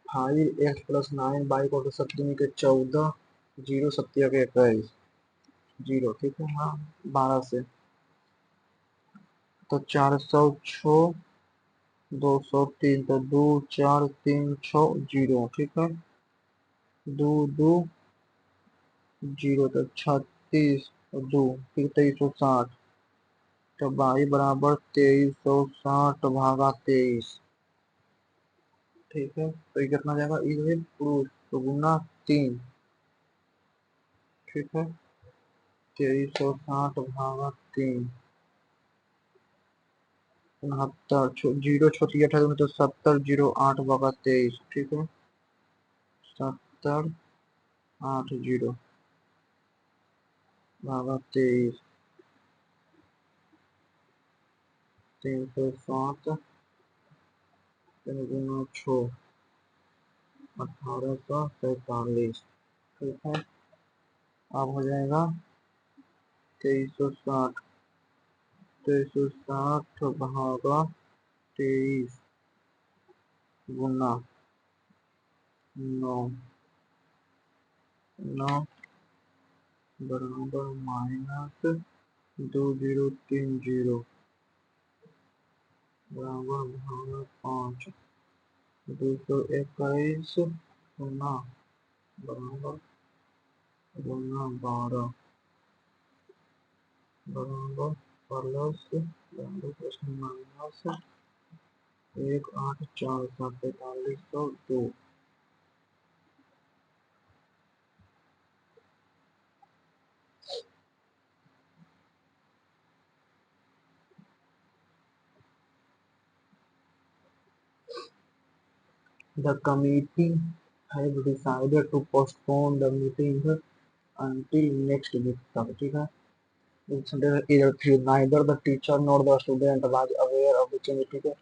5 X plus 9 Y equal to 17 के 14 0 7 के 21 0। ठीक है, हाँ 12 से तो 406 203 तो 2 4 3 6 0। ठीक है, 2 2 0 तो 36 और 2 फिर 2360 तो y बराबर 2360 भागा 23। ठीक है, तो ये कितना जाएगा ये पुरुष तो गुना 3। ठीक है, 2360 भागा 3 69 जीरो छोटी 18 में तो 70 0 8 भागा 23। ठीक है, 70 8 0 भागा 23 360 गुना 6 1843। ठीक है, अब हो जाएगा 2360 2360 भागा 23 गुना 9 9 बराबर माइनस 2030 बराबर भागा 5 221 गुना बराबर गुना 12 बराबर प्लस बराबर plus minus 1 8 4 7 4502। The committee has decided to postpone the meeting until next week तक। ठीक है, neither the teacher nor the student was aware of the change। ठीक है,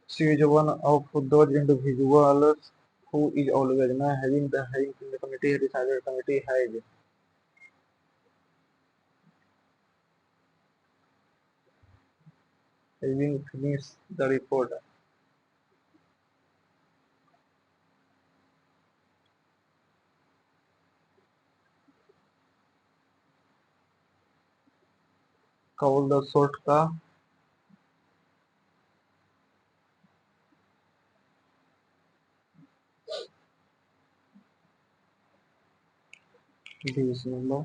she is one of those individuals who is always ना having the committee has decided committee having finished the report। call the sort का 20 नंबर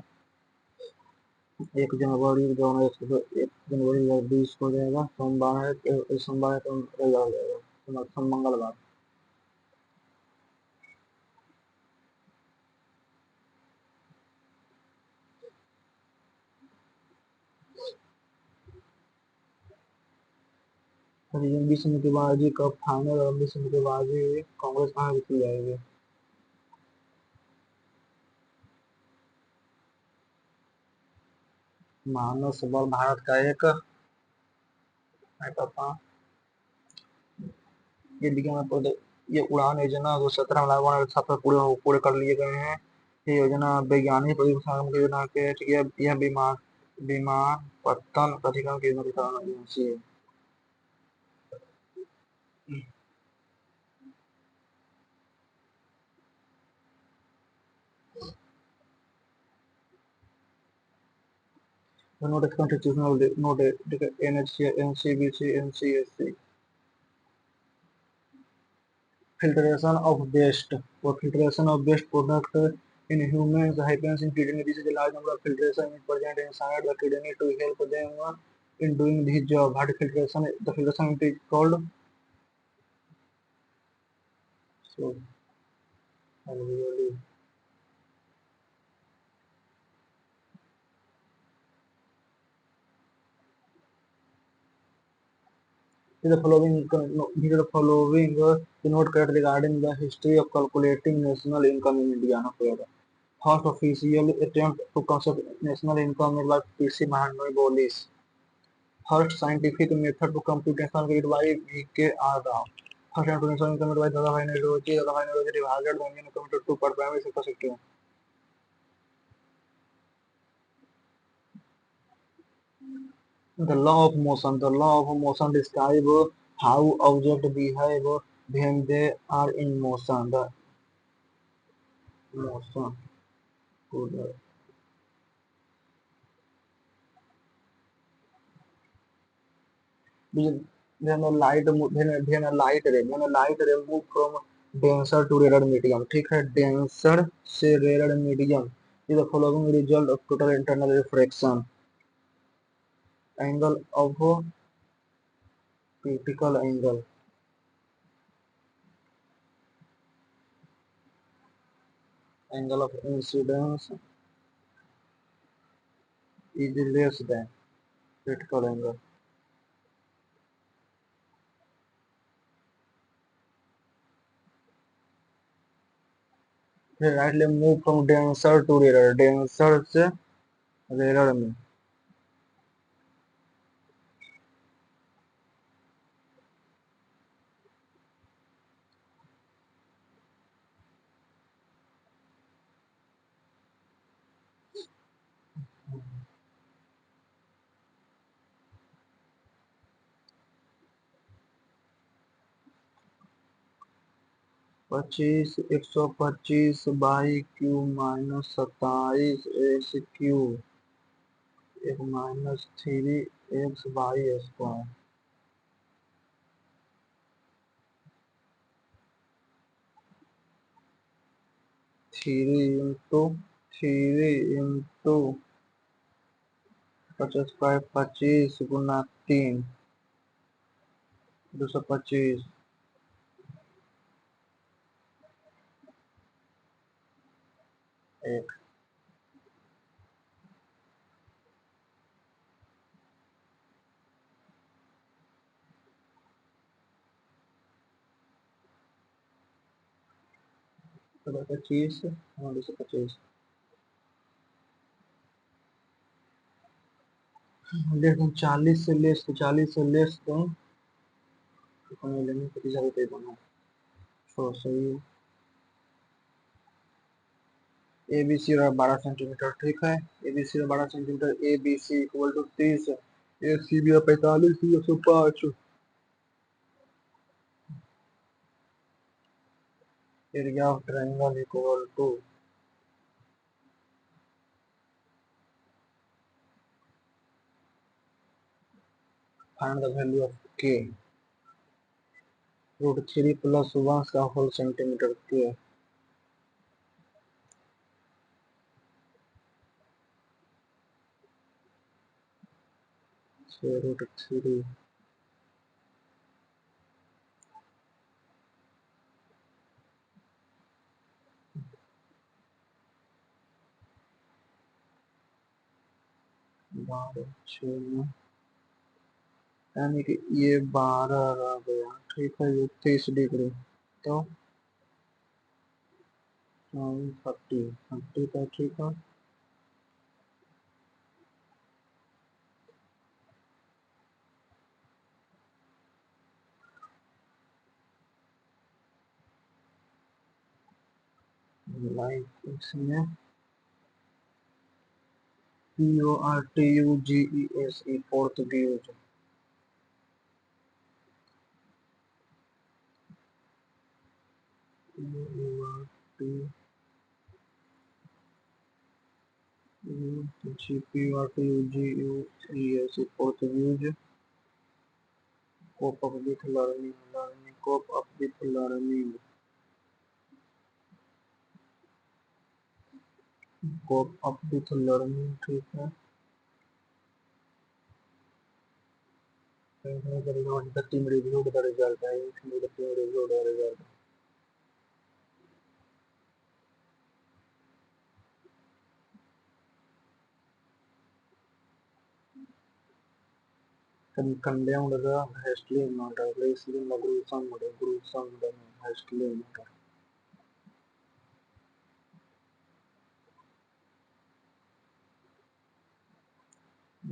1 जनवरी 2020 हो जाएगा। सोमवार है, सोमवार तो रविवार हो जाएगा, मंगलवार। लंबी समितिबाजी का फाइनल लंबी समितिबाजी कांग्रेस कहाँ जीती जाएगी। मानव सबल भारत का एक ये विज्ञान ये उड़ान योजना 2017 में लागू होने के पूरे पूरे कर लिए गए हैं। ये योजना वैज्ञानिक योजना के यह विमान पत्तन प्राधिकरण की योजना है। Not constitutional, not NHC, NCBC, NCSC. Filtration of waste. For filtration of waste product in humans happens in kidney. This is a large number of filtration is present inside the kidney to help them in doing this job. Heart filtration, the filtration is called. So alveoli. These are the following note correct regarding the history of calculating national income in India. No, first official attempt to concept national income is by P.C. Mahanoi Bolis. First scientific method to compute national credit by V.K. R. Rao. First national income by Dadabhai Nauroji. Dadabhai Nauroji divided the Indian committed to per primary sector sector. The law of motion. The law of motion describes how objects behave when they are in motion. The motion. Good. When a light when a light ray move from denser to rarer medium, ठीक है, denser से rarer medium is the following result of total internal refraction. Angle of critical angle. Angle of incidence is less than critical angle. फिर राइट ले move from denser to rare, denser से रेयर में. पच्चीस 125 by Q minus 27 S Q एक minus 3 X by square 3 into 50 square 25 गुना 3 225 एक. तो 25 और 225 लेस देन 40 से लेस देन लेने 25 रुपये बना. तो सही है. ए बी सी 12 सेंटीमीटर, ठीक है. A B C 12 centimetre, A B C equal to 30, A C B 45, 105. Area of triangle equal to find the value of K. √3 plus 1 का होल सेंटीमीटर के. √3 12 6 यानी कि ये 12 रह गया, ठीक है. ये 30 डिग्री तो 30 का, ठीक है. लाइक इसमें PORTUGES Portuguese. GPRTUGUES Portuguese. Cope up with learning, cope up with learning, cope up with learning, ठीक है। the team reviewed the result, the team reviewed the result, condemned the hastily matter, placing the gruesome hastily matter,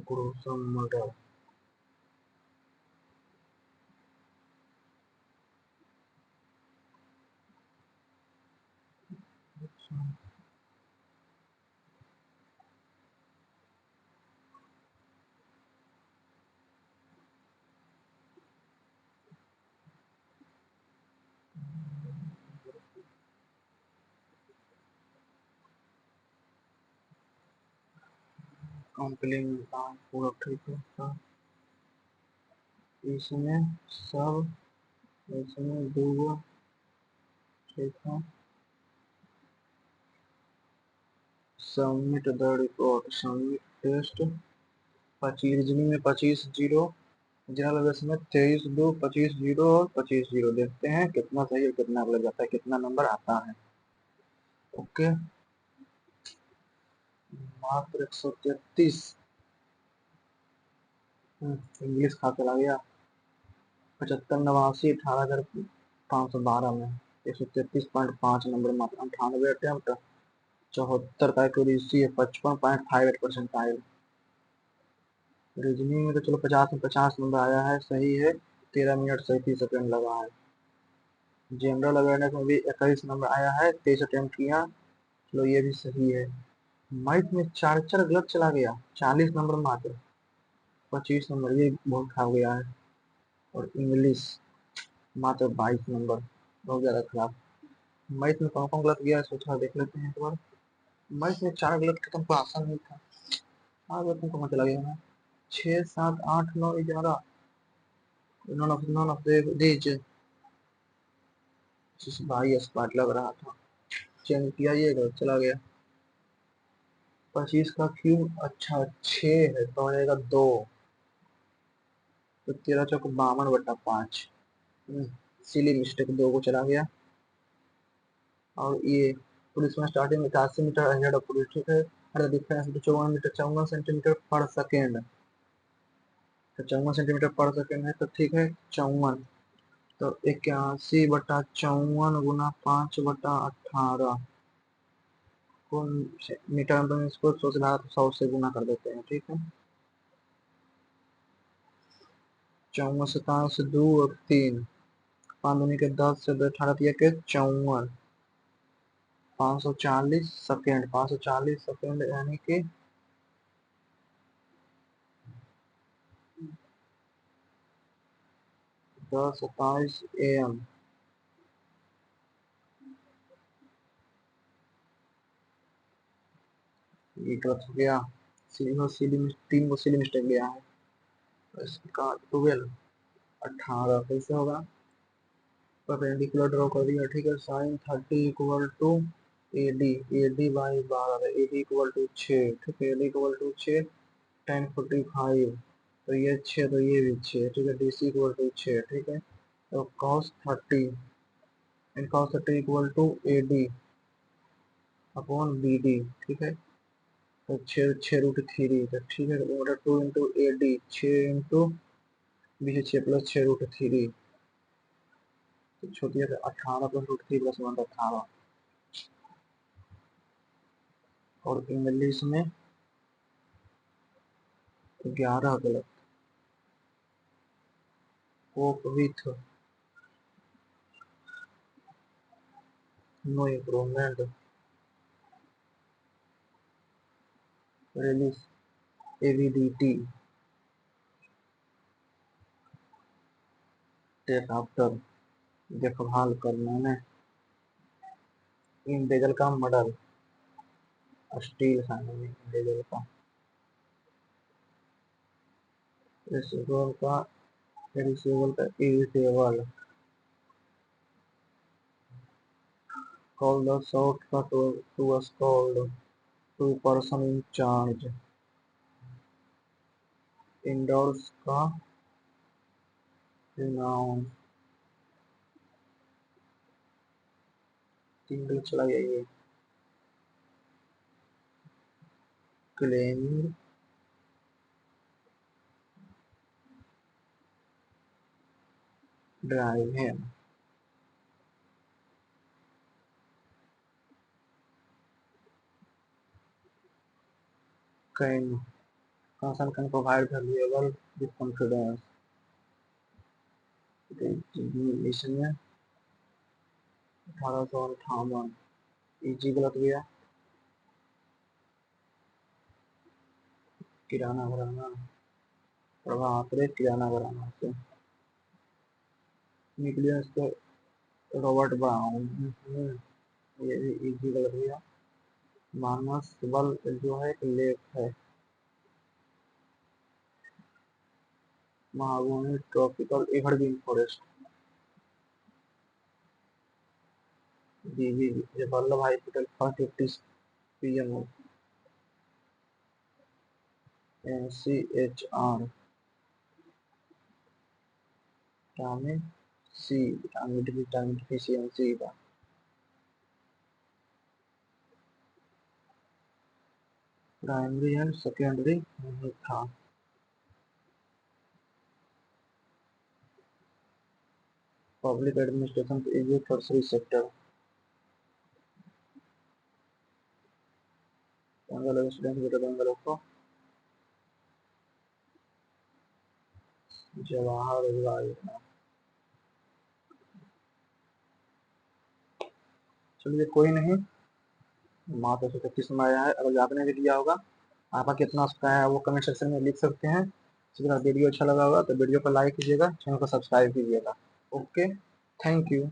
gruesome murder. Compelling पूरा ठीक है। इसमें सब इसमें दो ठीक है। Submit the report, submit test 25 reasoning में 25-0, जनरल अवेयरनेस में 23-2 25-0 और 25-0। देखते हैं कितना सही और कितना गलत जाता है, कितना नंबर आता है। ओके, मात्र 133। इंग्लिश खा चला गया। 75 89 18,512 में 133.5 नंबर, मात्र 98 अटेम्प्ट, 74 का एक्यूरेसी है, 55.58 परसेंटाइल। रीजनिंग में तो चलो 50 में 50 नंबर आया है, सही है। 13 मिनट 37 सेकंड लगा है। जनरल अवेयरनेस में भी 21 नंबर आया है, 23 अटेम्प्ट किया, चलो ये भी सही है। मैथ में 4 गलत चला गया, 40 नंबर मात्र, 25 नंबर, ये बहुत खा गया है। और इंग्लिश मात्र 22 नंबर, बहुत ज़्यादा खराब। मैथ में कौन कौन गलत गया है सोचा देख लेते हैं एक बार। मैथ में 4 गलत तो तुमको आसान नहीं था। 4 गलत तुमको चला गया ना। 6 7 8 9 11, none of these भाई स्मार्ट लग रहा था, चेंज किया, ये गलत चला गया। 25 का क्यूब, अच्छा 6 है तो आएगा 2, तो 13 चौक 52/5। सिली मिस्टेक 2 को चला गया। और ये पुलिस में स्टार्टिंग में 81 मीटर अहेड ऑफ पुलिस, ठीक है। और डिफरेंस 54 मीटर 54 सेंटीमीटर पर सेकेंड, तो 54 सेंटीमीटर पर सेकेंड है, तो ठीक है 54, तो 81/54 गुना 5/18 को मीटर में इसको 100 से गुना कर देते हैं, ठीक है। 54 27 2 और 3, 5 दूनी के 10 से 18 दिया के 54, 540 सेकेंड, 540 सेकेंड यानी कि 10:27 AM। ये गलत हो गया, तीन को सिली मिस्टेक गया है, तो इसका 12 18 कैसे होगा। परपेंडिकुलर ड्रॉ कर दिया, ठीक है। Sine 30 equal to AD, AD/12, AD equal to 6, ठीक है। AD इक्वल टू 6, tan 45, तो ये 6 तो ये भी 6, ठीक है। DC इक्वल टू 6, ठीक है। तो cos 30 and cos 30 equal to AD upon BD, ठीक है। तो 6√3, तो ठीक है। 2 into AD, 6 into B 6 plus 6√3, तो छोटी है 18 प्लस √3 प्लस 1 18। और इंग्लिश में 11 गलत। Cope with no improvement, release AVDT take after, देखभाल करने में। इन बेजल का मॉडल स्टील फैमिली इंडिविजुअल का, रिसीवेबल का, रिसीवेबल का इरिटेबल, कॉल द शॉट का to was called, to person in charge, endorse का रिनाउंड, तीन गलत चला गया ये, क्लेमिंग, ड्राइव है, can concern can provide valuable with confidence, इसमें 1858, इजी गलत गया, किराना घराना, प्रभात रे किराना घराना से निकलिया इसका रॉबर्ट ब्राउन, ये भी इजी गलत गया, मानस बल जो है एक लेक है, महागोनी ट्रॉपिकल एवरग्रीन फॉरेस्ट, बीबी Vallabhbhai Patel first 50 PM, NCHR, vitamin C, vitamin deficiency का, प्राइमरी एंड सेकेंडरी नहीं था, public administration is a tertiary sector, student better को जवाहर रोजगार योजना, चलिए कोई नहीं, मात्र 131 में आया है, अगर आपने भी दिया होगा आपका कितना उसका है वो कमेंट सेक्शन में लिख सकते हैं। अगर वीडियो अच्छा लगा होगा तो वीडियो को लाइक कीजिएगा, चैनल को सब्सक्राइब कीजिएगा। Okay, thank you.